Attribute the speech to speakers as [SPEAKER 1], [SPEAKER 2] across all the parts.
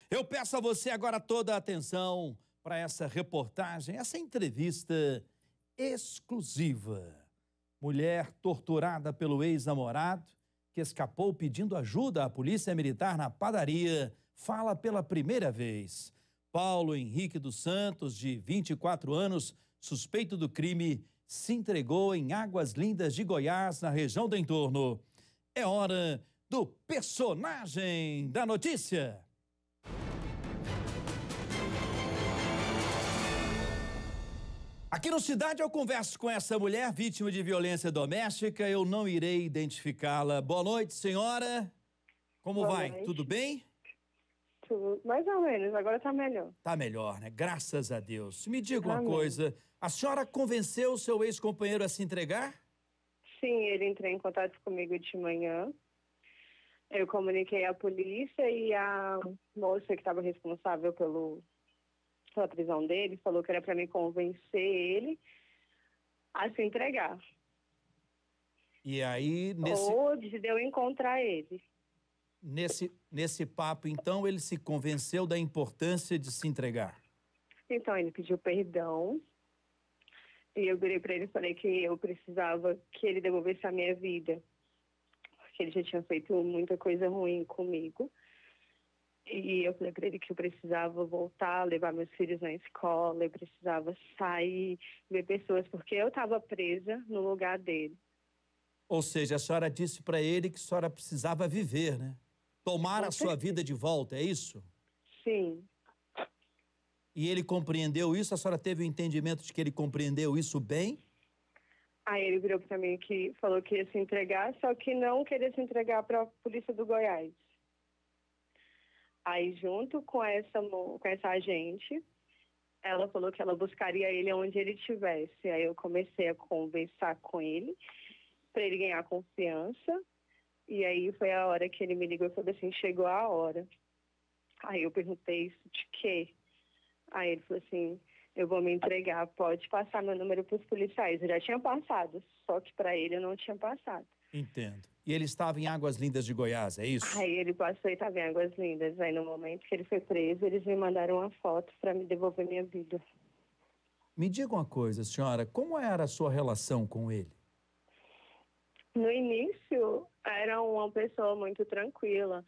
[SPEAKER 1] Eu peço a você agora toda a atenção para essa reportagem, essa entrevista exclusiva. Mulher torturada pelo ex-namorado, que escapou pedindo ajuda à polícia militar na padaria, fala pela primeira vez. Paulo Henrique dos Santos, de 24 anos, suspeito do crime, se entregou em Águas Lindas de Goiás, na região do entorno. É hora do personagem da notícia. Aqui no Cidade eu converso com essa mulher vítima de violência doméstica. Eu não irei identificá-la. Boa noite, senhora. Como vai?
[SPEAKER 2] Noite.
[SPEAKER 1] Tudo bem?
[SPEAKER 2] Tudo, mais ou menos, agora tá melhor.
[SPEAKER 1] Tá melhor, né? Graças a Deus. Me diga uma
[SPEAKER 2] Amém.
[SPEAKER 1] coisa, a senhora convenceu o seu ex-companheiro a se entregar?
[SPEAKER 2] Sim, ele entrou em contato comigo de manhã. Eu comuniquei à polícia e a moça que estava responsável pela prisão dele falou que era para me convencer ele a se entregar.
[SPEAKER 1] E aí,
[SPEAKER 2] Ou de eu encontrar ele.
[SPEAKER 1] nesse papo, então, ele se convenceu da importância de se entregar?
[SPEAKER 2] Então, ele pediu perdão. E eu virei para ele e falei que eu precisava que ele devolvesse a minha vida. Porque ele já tinha feito muita coisa ruim comigo. E eu falei para ele que eu precisava voltar, levar meus filhos na escola, eu precisava sair, ver pessoas, porque eu estava presa no lugar dele.
[SPEAKER 1] Ou seja, a senhora disse para ele que a senhora precisava viver, né? Tomar a sua vida de volta, é isso?
[SPEAKER 2] Sim.
[SPEAKER 1] E ele compreendeu isso? A senhora teve o entendimento de que ele compreendeu isso bem?
[SPEAKER 2] Aí ele virou para mim que falou que ia se entregar, só que não queria se entregar para a polícia do Goiás. Aí, junto com essa agente, ela falou que ela buscaria ele onde ele estivesse. Aí eu comecei a conversar com ele, para ele ganhar confiança. E aí foi a hora que ele me ligou e falou assim, chegou a hora. Aí eu perguntei isso de quê? Aí ele falou assim, eu vou me entregar, pode passar meu número para os policiais. Eu já tinha passado, só que para ele eu não tinha passado.
[SPEAKER 1] Entendo. E ele estava em Águas Lindas de Goiás, é isso?
[SPEAKER 2] Aí ele passou e estava em Águas Lindas. Aí no momento que ele foi preso, eles me mandaram uma foto para me devolver minha vida.
[SPEAKER 1] Me diga uma coisa, senhora, como era a sua relação com ele?
[SPEAKER 2] No início, era uma pessoa muito tranquila.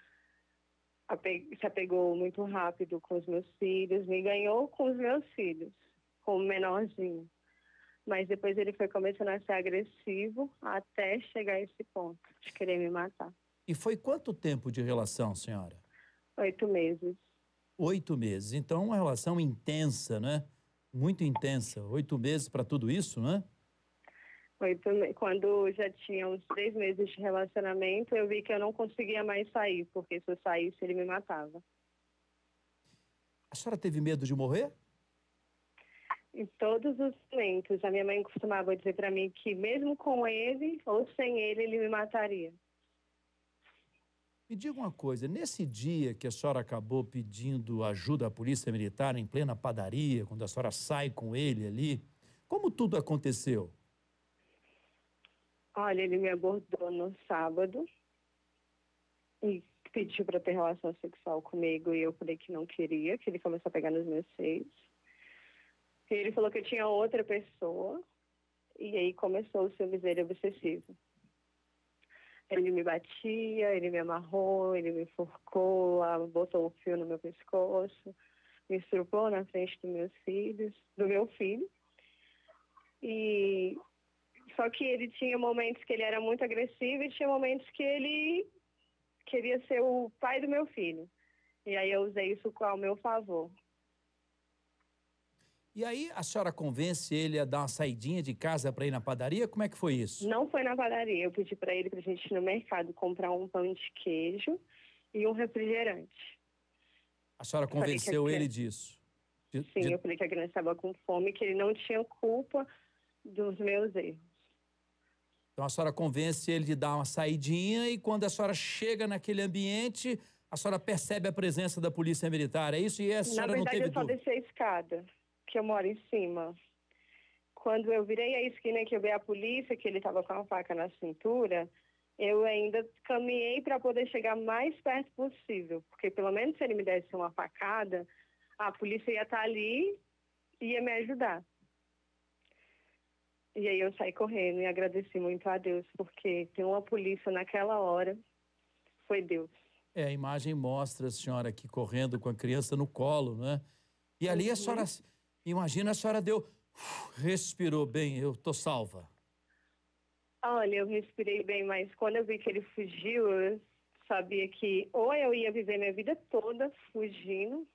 [SPEAKER 2] Se apegou muito rápido com os meus filhos, me ganhou com os meus filhos, como menorzinho. Mas depois ele foi começando a ser agressivo até chegar a esse ponto de querer me matar.
[SPEAKER 1] E foi quanto tempo de relação, senhora?
[SPEAKER 2] 8 meses.
[SPEAKER 1] 8 meses. Então, uma relação intensa, né? Muito intensa. 8 meses para tudo isso, né?
[SPEAKER 2] Quando já tinha uns 3 meses de relacionamento, eu vi que eu não conseguia mais sair, porque se eu saísse, ele me matava.
[SPEAKER 1] A senhora teve medo de morrer?
[SPEAKER 2] Em todos os momentos, a minha mãe costumava dizer para mim que mesmo com ele ou sem ele, ele me mataria.
[SPEAKER 1] Me diga uma coisa, nesse dia que a senhora acabou pedindo ajuda à polícia militar em plena padaria, quando a senhora sai com ele ali, como tudo aconteceu?
[SPEAKER 2] Olha, ele me abordou no sábado e pediu para ter relação sexual comigo e eu falei que não queria, que ele começou a pegar nos meus seios. E ele falou que eu tinha outra pessoa e aí começou o ciúmes dele obsessivo. Ele me batia, ele me amarrou, ele me enforcou, botou um fio no meu pescoço, me estrupou na frente do meu filho. E só que ele tinha momentos que ele era muito agressivo e tinha momentos que ele queria ser o pai do meu filho. E aí eu usei isso ao meu favor.
[SPEAKER 1] E aí a senhora convence ele a dar uma saidinha de casa para ir na padaria? Como é que foi isso?
[SPEAKER 2] Não foi na padaria, eu pedi para ele pra gente ir no mercado comprar um pão de queijo e um refrigerante.
[SPEAKER 1] A senhora convenceu ele disso?
[SPEAKER 2] Sim, eu falei que a criança estava com fome e que ele não tinha culpa dos meus erros.
[SPEAKER 1] Então a senhora convence ele de dar uma saidinha e quando a senhora chega naquele ambiente, a senhora percebe a presença da polícia militar, é isso? E a senhora não teve dúvida?
[SPEAKER 2] Na verdade, eu só desci a escada, que eu moro em cima. Quando eu virei a esquina que eu vi a polícia, que ele estava com a faca na cintura, Eu ainda caminhei para poder chegar mais perto possível, porque pelo menos se ele me desse uma facada, a polícia ia estar ali e ia me ajudar. E aí eu saí correndo e agradeci muito a Deus, porque ter uma polícia naquela hora foi Deus.
[SPEAKER 1] A imagem mostra a senhora aqui correndo com a criança no colo, né? E ali a senhora, imagina, a senhora respirou bem, eu tô salva.
[SPEAKER 2] Olha, eu respirei bem, mas quando eu vi que ele fugiu, eu sabia que ou eu ia viver minha vida toda fugindo,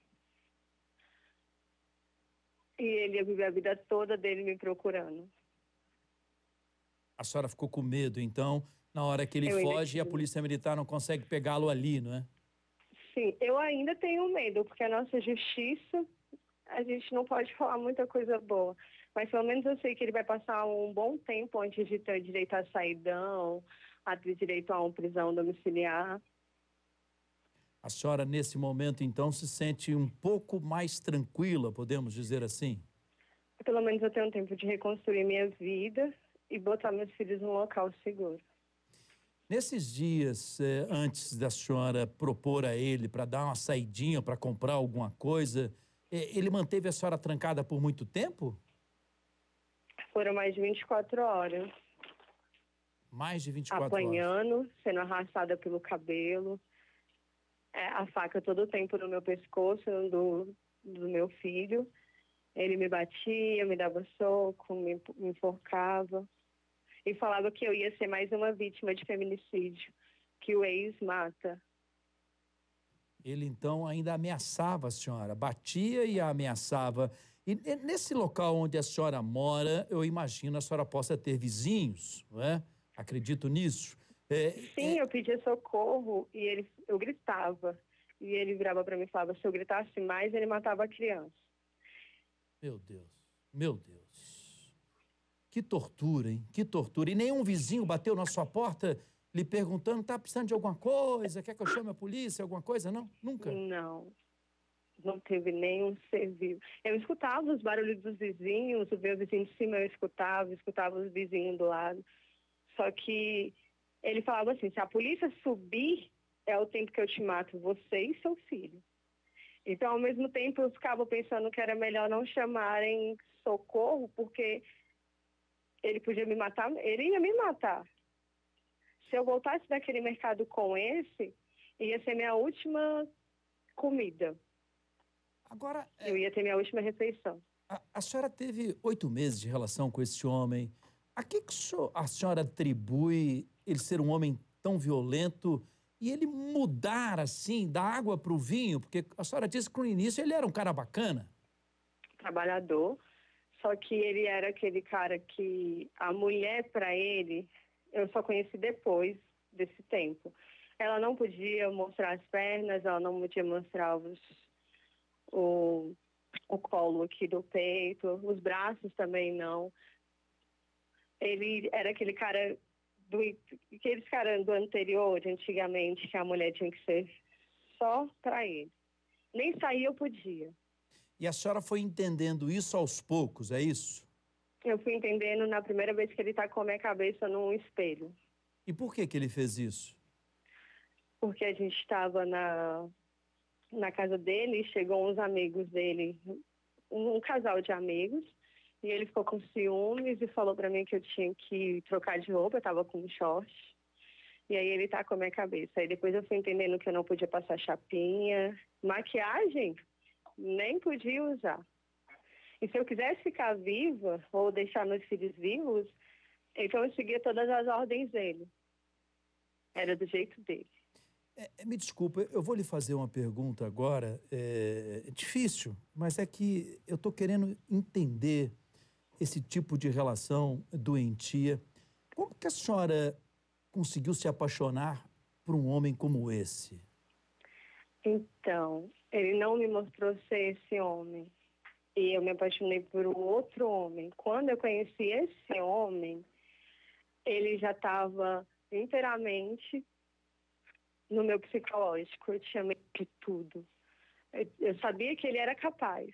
[SPEAKER 2] e ele ia viver a vida toda dele me procurando.
[SPEAKER 1] A senhora ficou com medo, então, na hora que ele foge e a polícia militar não consegue pegá-lo ali, não é?
[SPEAKER 2] Sim, eu ainda tenho medo, porque a nossa justiça, a gente não pode falar muita coisa boa. Mas pelo menos eu sei que ele vai passar um bom tempo antes de ter direito a saidão, a ter direito a uma prisão domiciliar.
[SPEAKER 1] A senhora, nesse momento, então, se sente um pouco mais tranquila, podemos dizer assim?
[SPEAKER 2] Pelo menos eu tenho tempo de reconstruir minha vida e botar meus filhos num local seguro.
[SPEAKER 1] Nesses dias, antes da senhora propor a ele para dar uma saidinha, para comprar alguma coisa, ele manteve a senhora trancada por muito tempo?
[SPEAKER 2] Foram mais de 24 horas.
[SPEAKER 1] Mais de 24 horas?
[SPEAKER 2] Apanhando, sendo arrastada pelo cabelo, a faca todo o tempo no meu pescoço, do meu filho. Ele me batia, me dava soco, me enforcava. E falava que eu ia ser mais uma vítima de feminicídio, que o ex mata.
[SPEAKER 1] Ele, então, ainda ameaçava a senhora, batia e a ameaçava. E nesse local onde a senhora mora, eu imagino a senhora possa ter vizinhos, não é? Acredito nisso.
[SPEAKER 2] Sim, eu pedia socorro e eu gritava. E ele virava para mim e falava, se eu gritasse mais, ele matava a criança.
[SPEAKER 1] Meu Deus, meu Deus. Que tortura, hein? Que tortura. E nenhum vizinho bateu na sua porta lhe perguntando, tá precisando de alguma coisa? Quer que eu chame a polícia? Alguma coisa? Não? Nunca?
[SPEAKER 2] Não teve nenhum ser vivo. Eu escutava os barulhos dos vizinhos, o meu vizinho de cima eu escutava os vizinhos do lado. Só que ele falava assim, se a polícia subir, é o tempo que eu te mato, você e seu filho. Então, ao mesmo tempo, eu ficava pensando que era melhor não chamarem socorro, porque ele podia me matar, ele ia me matar. Se eu voltasse daquele mercado com esse, ia ser minha última comida.
[SPEAKER 1] Agora,
[SPEAKER 2] eu ia ter minha última refeição.
[SPEAKER 1] A senhora teve 8 meses de relação com esse homem. A que a senhora atribui ele ser um homem tão violento e ele mudar assim, da água para o vinho? Porque a senhora disse que no início ele era um cara bacana.
[SPEAKER 2] Trabalhador, só que ele era aquele cara que a mulher para ele, eu só conheci depois desse tempo. Ela não podia mostrar as pernas, ela não podia mostrar o colo aqui do peito, os braços também não. Ele era aquele cara aqueles caras do anterior, de antigamente, que a mulher tinha que ser só para ele. Nem sair eu podia.
[SPEAKER 1] E a senhora foi entendendo isso aos poucos, é isso?
[SPEAKER 2] Eu fui entendendo na primeira vez que ele tacou a minha cabeça num espelho.
[SPEAKER 1] E por que ele fez isso?
[SPEAKER 2] Porque a gente estava na casa dele e chegou uns amigos dele, um casal de amigos, e ele ficou com ciúmes e falou para mim que eu tinha que trocar de roupa, eu estava com um short. E aí ele tacou a minha cabeça. Aí depois eu fui entendendo que eu não podia passar chapinha, maquiagem, nem podia usar. E se eu quisesse ficar viva ou deixar meus filhos vivos, então eu seguia todas as ordens dele. Era do jeito dele.
[SPEAKER 1] Me desculpa, eu vou lhe fazer uma pergunta agora, é difícil, mas é que eu estou querendo entender esse tipo de relação doentia. Como que a senhora conseguiu se apaixonar por um homem como esse?
[SPEAKER 2] Então, ele não me mostrou ser esse homem. E eu me apaixonei por um outro homem. Quando eu conheci esse homem, ele já estava inteiramente no meu psicológico. Eu tinha medo de tudo. Eu sabia que ele era capaz.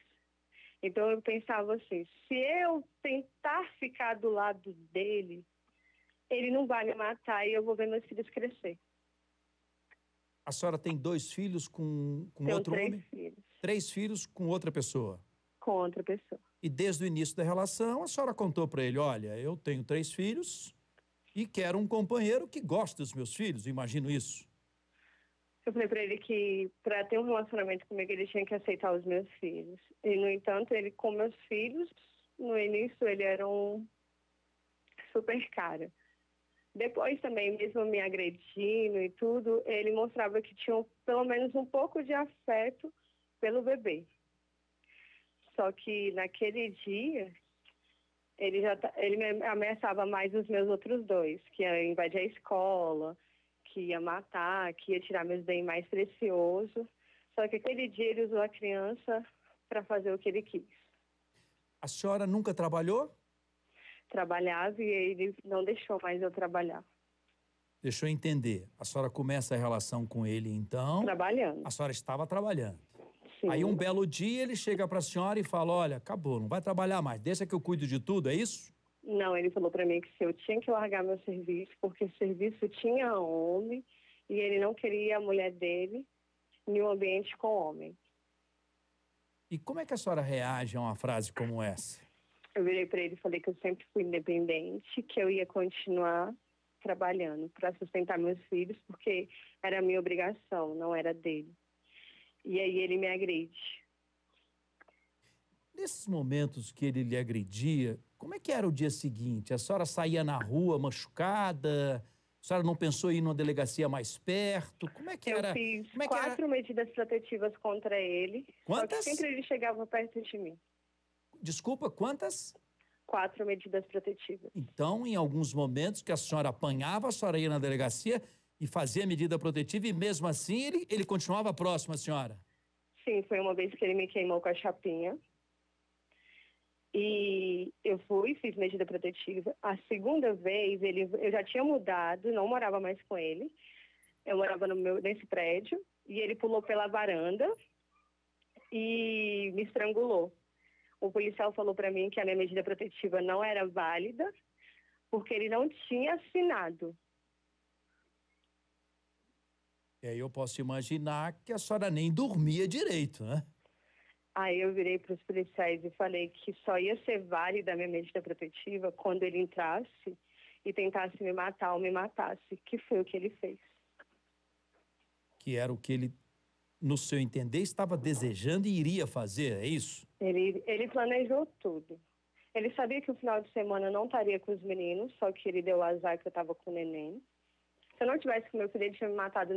[SPEAKER 2] Então eu pensava assim, se eu tentar ficar do lado dele, ele não vai me matar e eu vou ver meus filhos crescer.
[SPEAKER 1] A senhora tem 2 filhos com
[SPEAKER 2] Tenho
[SPEAKER 1] outro
[SPEAKER 2] 3
[SPEAKER 1] homem?
[SPEAKER 2] filhos
[SPEAKER 1] 3 filhos com outra pessoa.
[SPEAKER 2] com outra pessoa.
[SPEAKER 1] E desde o início da relação, a senhora contou para ele, olha, eu tenho 3 filhos e quero um companheiro que goste dos meus filhos, imagino isso.
[SPEAKER 2] Eu falei para ele que para ter um relacionamento comigo ele tinha que aceitar os meus filhos. E, no entanto, ele com meus filhos, no início ele era um super cara. Depois também, mesmo me agredindo e tudo, ele mostrava que tinha pelo menos um pouco de afeto pelo bebê. Só que naquele dia, ele me ameaçava mais os meus outros 2, que ia invadir a escola, que ia matar, que ia tirar meus bens mais preciosos. Só que aquele dia ele usou a criança para fazer o que ele quis.
[SPEAKER 1] A senhora nunca trabalhou?
[SPEAKER 2] Trabalhava e ele não deixou mais eu trabalhar.
[SPEAKER 1] Deixa eu entender. A senhora começa a relação com ele, então...
[SPEAKER 2] Trabalhando.
[SPEAKER 1] A senhora estava trabalhando.
[SPEAKER 2] Sim.
[SPEAKER 1] Aí um belo dia ele chega para a senhora e fala, olha, acabou, não vai trabalhar mais, deixa que eu cuido de tudo, é isso?
[SPEAKER 2] Não, ele falou para mim que se eu tinha que largar meu serviço, porque o serviço tinha homem e ele não queria a mulher dele em um ambiente com homem.
[SPEAKER 1] E como é que a senhora reage a uma frase como essa?
[SPEAKER 2] Eu virei para ele e falei que eu sempre fui independente, que eu ia continuar trabalhando para sustentar meus filhos, porque era a minha obrigação, não era dele. E aí ele me agride.
[SPEAKER 1] Nesses momentos que ele lhe agredia, como é que era o dia seguinte? A senhora saía na rua machucada? A senhora não pensou em ir numa delegacia mais perto? Como é que era?
[SPEAKER 2] Eu fiz
[SPEAKER 1] Como é que
[SPEAKER 2] 4 medidas protetivas contra ele.
[SPEAKER 1] Quantas?
[SPEAKER 2] Só que sempre ele chegava perto de mim.
[SPEAKER 1] Desculpa, quantas?
[SPEAKER 2] 4 medidas protetivas.
[SPEAKER 1] Então, em alguns momentos que a senhora apanhava, a senhora ia na delegacia e fazia medida protetiva e mesmo assim ele continuava próximo à senhora?
[SPEAKER 2] Sim, foi uma vez que ele me queimou com a chapinha. E eu fui, fiz medida protetiva. A segunda vez, eu já tinha mudado, não morava mais com ele. Eu morava nesse prédio e ele pulou pela varanda e me estrangulou. O policial falou para mim que a minha medida protetiva não era válida porque ele não tinha assinado.
[SPEAKER 1] E aí eu posso imaginar que a senhora nem dormia direito, né?
[SPEAKER 2] Aí eu virei para os policiais e falei que só ia ser válida a minha medida protetiva quando ele entrasse e tentasse me matar ou me matasse, que foi o que ele fez.
[SPEAKER 1] Que era o que ele, no seu entender, estava desejando e iria fazer, é isso?
[SPEAKER 2] Ele planejou tudo. Ele sabia que o final de semana eu não estaria com os meninos, só que ele deu o azar que eu estava com o neném. Se eu não tivesse com meu filho, ele tinha me matado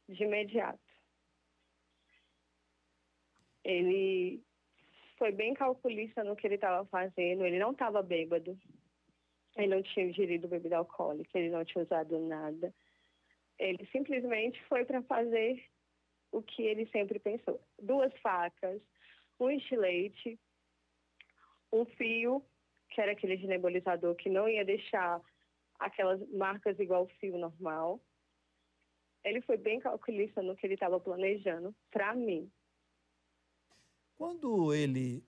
[SPEAKER 2] de imediato. Ele foi bem calculista no que ele estava fazendo. Ele não estava bêbado. Ele não tinha ingerido bebida alcoólica. Ele não tinha usado nada. Ele simplesmente foi para fazer o que ele sempre pensou. 2 facas, um estilete, um fio, que era aquele de nebulizador que não ia deixar aquelas marcas igual o fio normal. Ele foi bem calculista no que ele estava planejando para mim.
[SPEAKER 1] Quando ele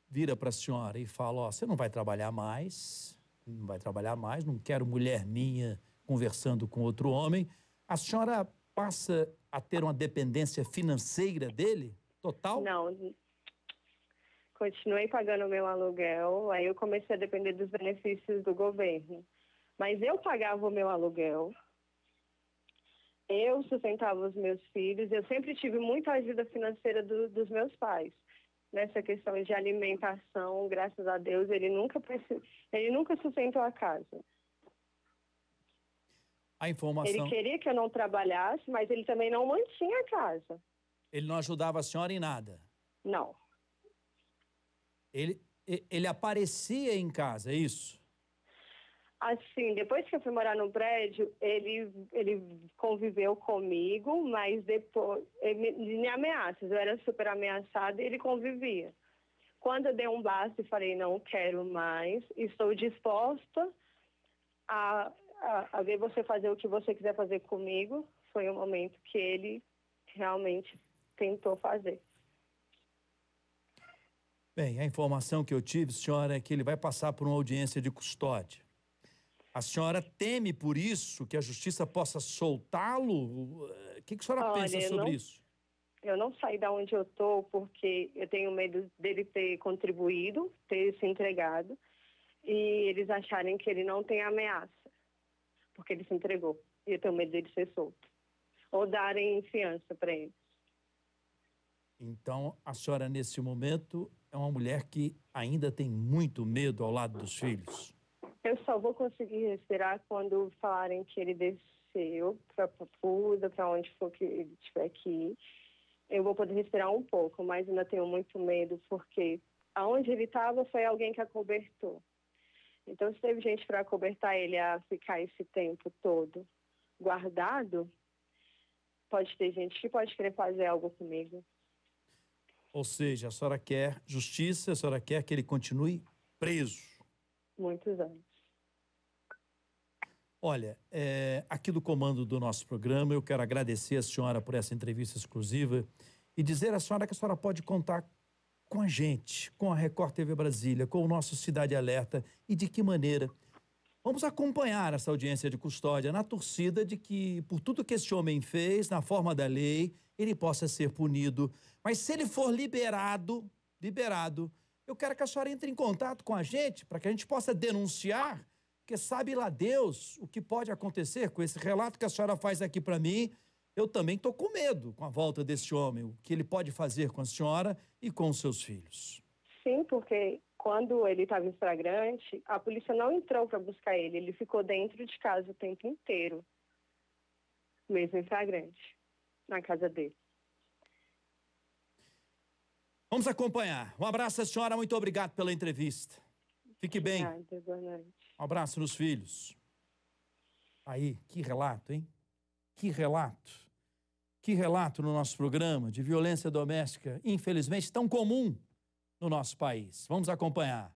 [SPEAKER 1] vira para a senhora e fala, ó, você não vai trabalhar mais, não quero mulher minha conversando com outro homem, a senhora passa a ter uma dependência financeira dele, total?
[SPEAKER 2] Não, continuei pagando o meu aluguel, aí eu comecei a depender dos benefícios do governo. Mas eu pagava o meu aluguel, eu sustentava os meus filhos, eu sempre tive muita ajuda financeira dos meus pais. Nessa questão de alimentação, graças a Deus, ele nunca sustentou a casa.
[SPEAKER 1] A informação...
[SPEAKER 2] Ele queria que eu não trabalhasse, mas ele também não mantinha a casa.
[SPEAKER 1] Ele não ajudava a senhora em nada?
[SPEAKER 2] Não.
[SPEAKER 1] Ele aparecia em casa, é isso?
[SPEAKER 2] Assim, depois que eu fui morar no prédio, ele conviveu comigo, mas depois, de ameaças, eu era super ameaçada e ele convivia. Quando eu dei um basta e falei, não quero mais, estou disposta a ver você fazer o que você quiser fazer comigo, foi o momento que ele realmente tentou fazer.
[SPEAKER 1] Bem, a informação que eu tive, senhora, é que ele vai passar por uma audiência de custódia. A senhora teme por isso que a justiça possa soltá-lo? O que a senhora pensa sobre isso?
[SPEAKER 2] Eu não saí da onde eu estou porque eu tenho medo dele ter contribuído, ter se entregado, e eles acharem que ele não tem ameaça, porque ele se entregou. E eu tenho medo dele ser solto. Ou darem fiança para ele.
[SPEAKER 1] Então, a senhora, nesse momento, é uma mulher que ainda tem muito medo ao lado dos filhos?
[SPEAKER 2] Eu só vou conseguir respirar quando falarem que ele desceu para Papuda, para onde for que ele estiver aqui. Eu vou poder respirar um pouco, mas ainda tenho muito medo, porque aonde ele estava foi alguém que acobertou. Então, se teve gente para acobertar ele a ficar esse tempo todo guardado, pode ter gente que pode querer fazer algo comigo.
[SPEAKER 1] Ou seja, a senhora quer justiça, a senhora quer que ele continue preso.
[SPEAKER 2] Muitos anos.
[SPEAKER 1] Olha, aqui do comando do nosso programa, eu quero agradecer a senhora por essa entrevista exclusiva e dizer à senhora que a senhora pode contar com a gente, com a Record TV Brasília, com o nosso Cidade Alerta e de que maneira. Vamos acompanhar essa audiência de custódia na torcida de que, por tudo que esse homem fez, na forma da lei, ele possa ser punido. Mas se ele for liberado, eu quero que a senhora entre em contato com a gente para que a gente possa denunciar, porque sabe lá Deus o que pode acontecer com esse relato que a senhora faz aqui para mim. Eu também estou com medo com a volta desse homem, o que ele pode fazer com a senhora e com os seus filhos.
[SPEAKER 2] Sim, porque quando ele estava em flagrante, a polícia não entrou para buscar ele. Ele ficou dentro de casa o tempo inteiro, mesmo em flagrante, na casa dele.
[SPEAKER 1] Vamos acompanhar. Um abraço à senhora, muito obrigado pela entrevista. Fique bem.
[SPEAKER 2] Obrigada, boa noite.
[SPEAKER 1] Um abraço nos filhos. Aí, que relato, hein? Que relato. Que relato no nosso programa de violência doméstica, infelizmente, tão comum no nosso país. Vamos acompanhar.